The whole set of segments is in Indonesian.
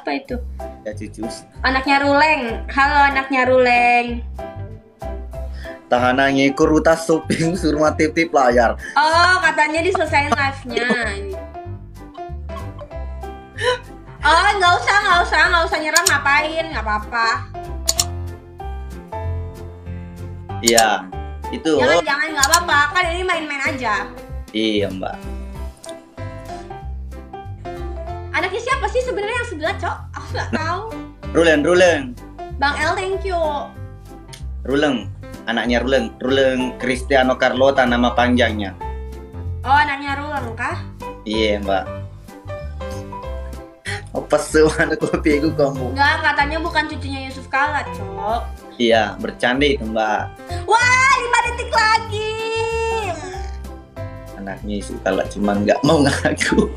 Siapa itu? Ya cucu. Anaknya Ruleng. Halo anaknya Ruleng. Tahanannya ikut rutas shopping suruh tip-tip layar. Oh, katanya diselesain live-nya. Oh, nggak usah nyerang, ngapain? Nggak apa-apa. Iya, itu. Jangan, nggak apa-apa. Kan ini main-main aja. Iya mbak. Anaknya siapa sih sebenarnya yang sebelah, Cok? Aku nggak tahu. Ruleng. Bang El, thank you. Ruleng, anaknya Ruleng Cristiano Carlota nama panjangnya. Oh, anaknya Ruleng kah? Iya mbak. Apa semuanya kopi aku kamu? Nggak, katanya bukan cucunya Yusuf Kala, Cok. Iya, bercanda itu mbak. Wah, 5 detik lagi. Anaknya Yusuf Kala cuman nggak mau ngaku.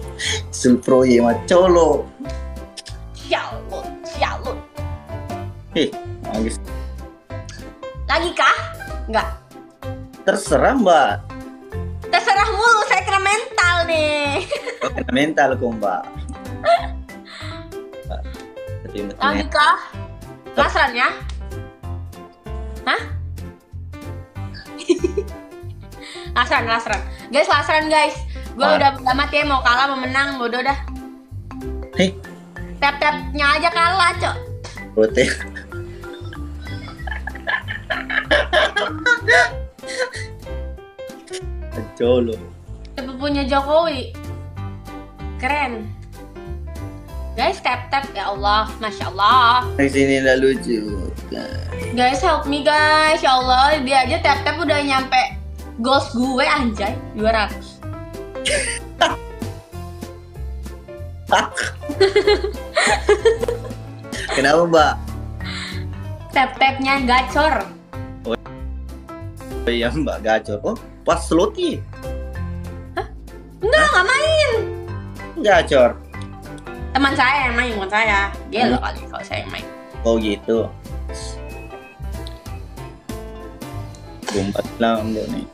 Sulproye mah colo. Sialut. Bagus. Lagi kah? Nggak. Terserah mbak. Terserah mulu, saya kena mental nih. Kena mental kok mbak. Lagi kah? Lasran ya? Hah? Lasran. Guys, lasran guys. Gue udah amat ya, mau kalah mau menang, bodoh dah. Hei, Tap-tapnya aja kalah, Cok. bote. Colo. Sepupunya Jokowi. Keren. Guys, tap-tap ya Allah, Masya Allah. Di sini lah lucu. Guys, help me guys, ya Allah. Dia aja tap-tap udah nyampe goals gue anjay, 200. Kenapa mbak? Tap-tapnya gacor. Oh iya mbak gacor. Oh pas sloti. Enggak main. Gacor. Teman saya yang main, bukan saya. Gelo kali kalau saya yang main. Oh gitu. Gompat lah mbak nih.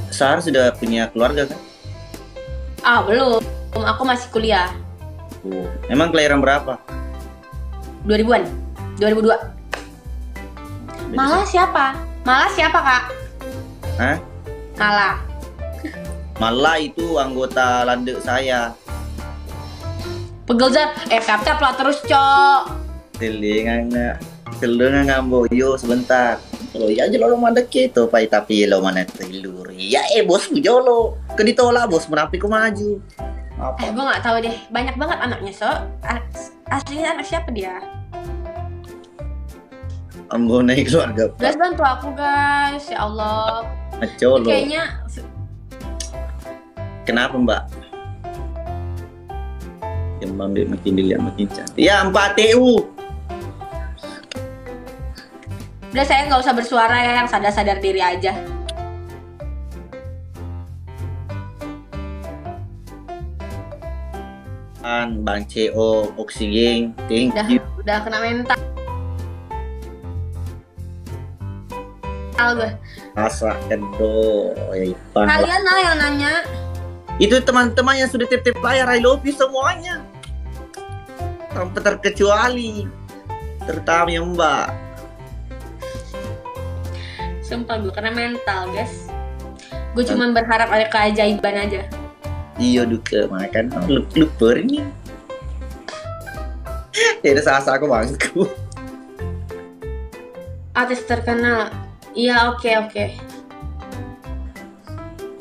Sahar sudah punya keluarga kan? Ah, belum. Aku masih kuliah. Oh. Emang kelahiran berapa? 2000-an. 2002. Malah siapa, Kak? Hah? Malah itu anggota landek saya. Pegel Zat. Tap-tap lah terus, Cok. Telinga ngamboyo sebentar. Lo ya aja lo mandek gitu, tapi lo mana telur. Ya bos jolo. Keditolak bos merapi ku maju. Apa? Gue nggak tahu deh. Banyak banget anaknya, so. Aslinya anak siapa dia? Ambo naik keluarga. Guys, bantu aku guys, ya Allah. Colo. Kayaknya. Kenapa mbak? Yang mbak makin dilihat makin cantik. Ya 4TU. Udah, saya nggak usah bersuara ya, yang sadar-sadar diri aja. Bang CO Oksigen, thank you. Udah kena mental gue. Masa edo, Kalian lah yang nanya. Itu teman-teman yang sudah tip-tip layar, I love you semuanya. Tanpa terkecuali. Terutama yang mbak. Sumpah gue kena mental guys. Gue cuma berharap ada keajaiban aja. Iya duka makan lupa ini. Tidak salah aku bangku. Artis terkenal. Iya oke.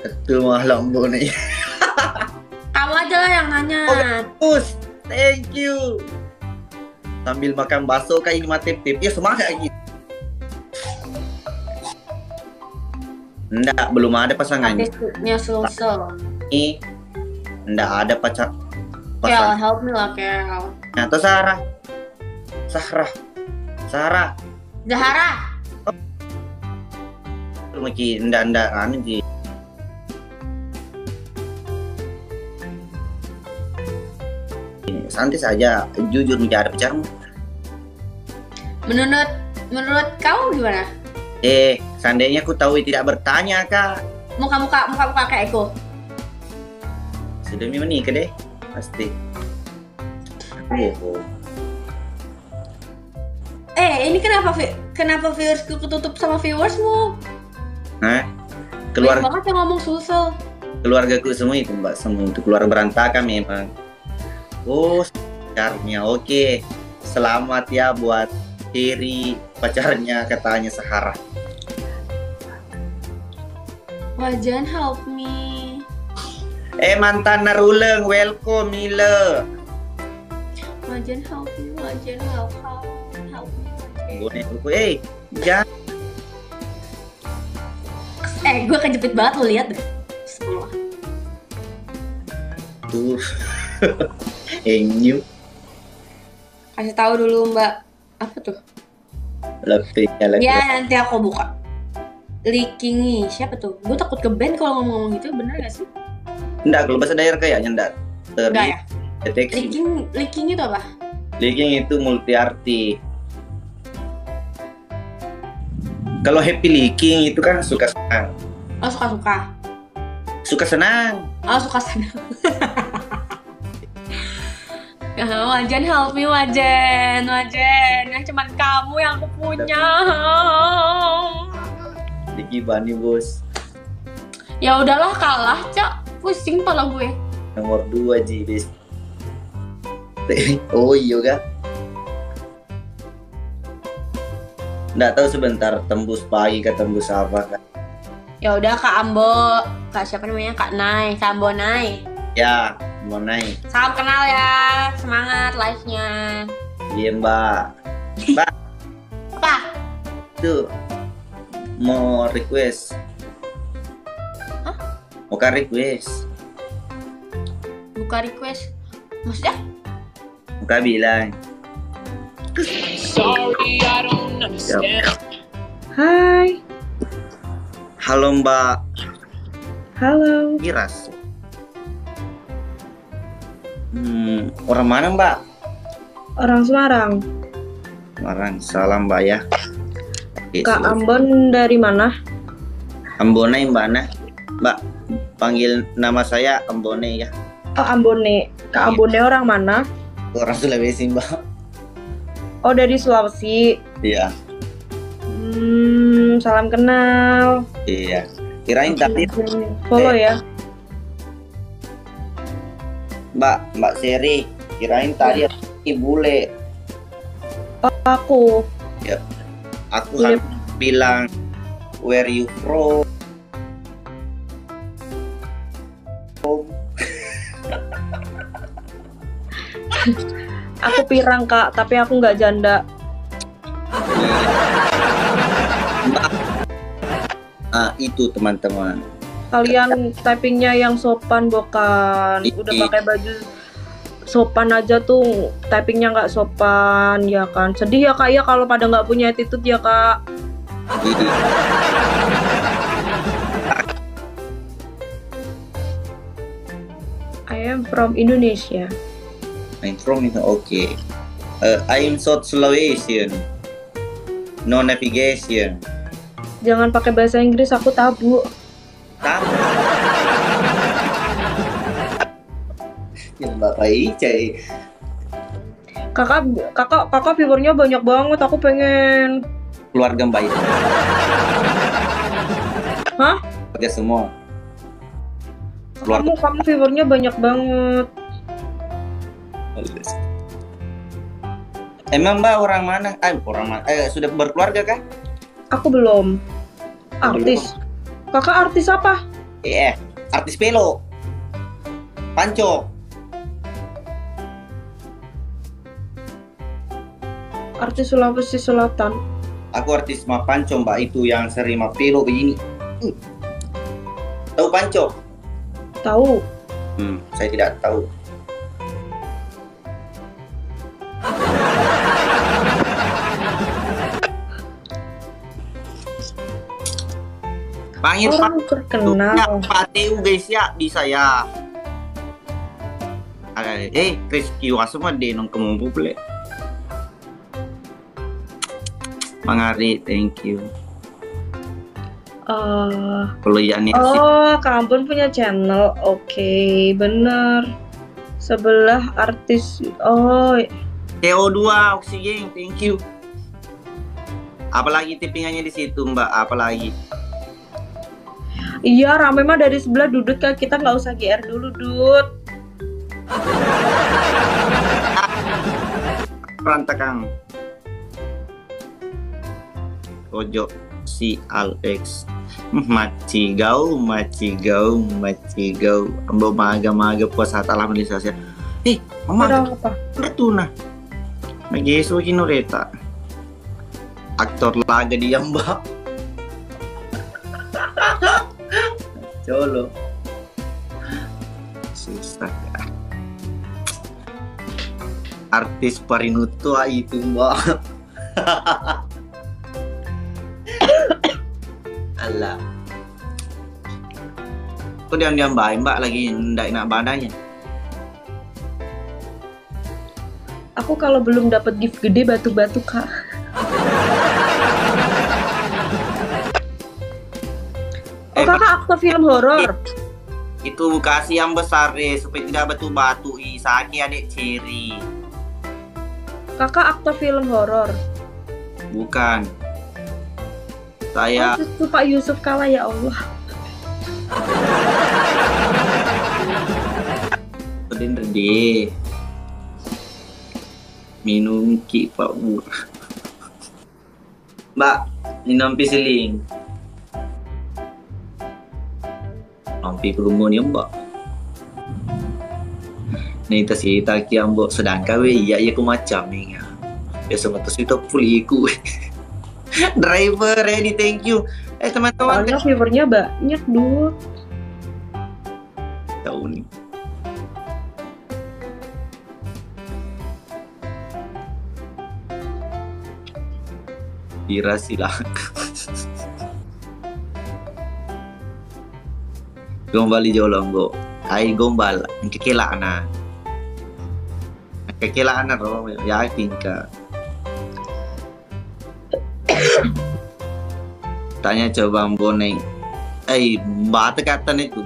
Itu mah lambo nih. Kamu aja lah yang nanya. Push, thank you. Sambil makan bakso kayak ini tip-tip. Ya semangat lagi. Enggak, belum ada pasangannya. Artisnya Sulsel. Ini enggak ada Kel, pasangan. help me lah Kel. Atau Sarah. Zahara. Mungkin enggak anu sih. Santai saja, jujur bicara bicaramu. Menurut kamu gimana? Seandainya aku tahu tidak bertanya kak. Muka kayak aku. Sudah menikah deh, pasti. Ini kenapa viewersku ketutup sama viewersmu? Hah? Banyak Keluarga banget yang ngomong Sulsel. keluargaku semua itu mbak, semua itu keluarga berantakan memang. Oh, pacarnya oke. Selamat ya buat Tiri, pacarnya katanya Sahara. Wajan help me. Mantan Naruleng, welcome Mila. Wajan help me, Wajan help me, Wajan. Bonekku, jangan. Gue kejepit banget lo lihat deh. Semua. Tuh. Enyu. Kasih tahu dulu Mbak. Apa tuh? Lepiknya lagi. Ya nanti aku buka. Leakingi siapa tuh? Gue takut ke band kalau ngomong-ngomong gitu, bener gak sih? Enggak, kalau bahasa daerah kayaknya enggak. Enggak ya? Deteksi. Leaking itu apa? Leaking itu multi arti. Kalau happy leaking itu kan suka senang. Oh suka-suka. Suka senang. Oh suka senang. Wajan help me Wajan yang cuman kamu yang aku punya. Diki Bani bos. Ya udahlah kalah Cak, pusing pala gue. Nomor 2 Jibis. Oh iya kah? Nggak tahu sebentar tembus pagi ke tembus apa kan? Ya udah Kak Ambo, Kak siapa namanya Kak Nai, Kak Ambo Nai. Ya, mau naik. Salam kenal ya, semangat live-nya. Iya mbak. Mbak, Apa? tuh mau request. Hah? Mau kan request? Buka request. Maksudnya? Muka bilang. Sorry, I don't understand. Hai, Halo mbak. halo. Iras. Orang mana mbak? Orang Semarang. Semarang. Salam mbak ya. Oke, Kak sudah. Ambon dari mana? Ambone mbak Ana. Mbak panggil nama saya Ambone ya. Oh, Ambone. Kak Ambone orang mana? Orang Sulawesi mbak. Oh, dari Sulawesi. Iya. Salam kenal. Iya. Kirain tadi Follow ya. Mbak Seri. Kirain tadi bule. Oh, aku. Aku Iya. harus bilang where you from. Aku pirang Kak, tapi aku nggak janda. Itu teman-teman. Kalian typingnya yang sopan bukan? Udah pakai baju sopan aja tuh typingnya nggak sopan ya kan? Sedih ya Kak ya kalau pada nggak punya attitude ya Kak. I am from Indonesia. I'm from itu okay. I'm South Sulawesi. No navigation. Jangan pakai bahasa Inggris, aku tabu. Tahu. Yang Bapak Icai. Kakak viewernya banyak banget, aku pengen. Keluarga baik. Hah? Keluarga semua. Keluarga. Kamu viewernya banyak banget. Emang Mbak orang mana? Orang mana? Sudah berkeluarga kah? Aku belum. Artis. Kakak artis apa? Artis Pelo. Panco. Artis Sulawesi Selatan. Aku artis Ma Panco Mbak, itu yang sering Ma Pelo begini. Tahu Panco? Tahu. Saya tidak tahu. Panggil Orang terkenal. Pak TU guys ya, bisa ya. Chris kiwa semua deh nong kemumpu ple. Mangari, thank you. Kalau Yani Kak Ampun punya channel. Oke, bener. Sebelah artis. Oh, TO2 oksigen, thank you. Apalagi tippingannya di situ Mbak, apalagi? Iya, rame mah dari sebelah Dudut kan, kita nggak usah GR dulu, Dut. Berantakan. Pojok si Alex. Macigau. Ambo maga puasa talah melisasya. Mama, Ada apa? Ratuna. Nag-iso kinureta. Aktor laga dia Mbak. Cholo. Susah ya. Artis parinuto itu Mbak. Alah. Kok diam Mbak lagi ndak enak badannya. Aku kalau belum dapat gift gede batu-batu, Kak. Oh, Kakak aktor film horor. Itu kasih yang besar deh supaya tidak batu-batu. Sakit adik Ceri. Kakak aktor film horor. Bukan. Saya Itu Pak Yusuf kalah, ya Allah. Rede. Minum ki Pak Bur. Mbak, minum pisiling. Ampi perumon ya Mbak. Nih si taki ambok sedangkan iya ku macam ni. Biasa matus itu full iku. Driver ready, thank you. Teman-teman, Soalnya viewernya banyak, Dut. tahu nih. Kira silakan. Gombal jolong go. Ai gombal, kekelaan na. Kekelaan na ro, yakin ka. Tanya coba boneng. Bata kata itu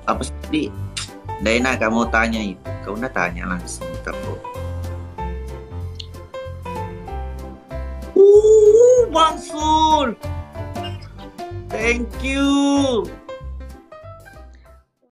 apa sih? Dena kamu tanya itu. Kau nak tanya langsung terus. Bang Sul. Thank you.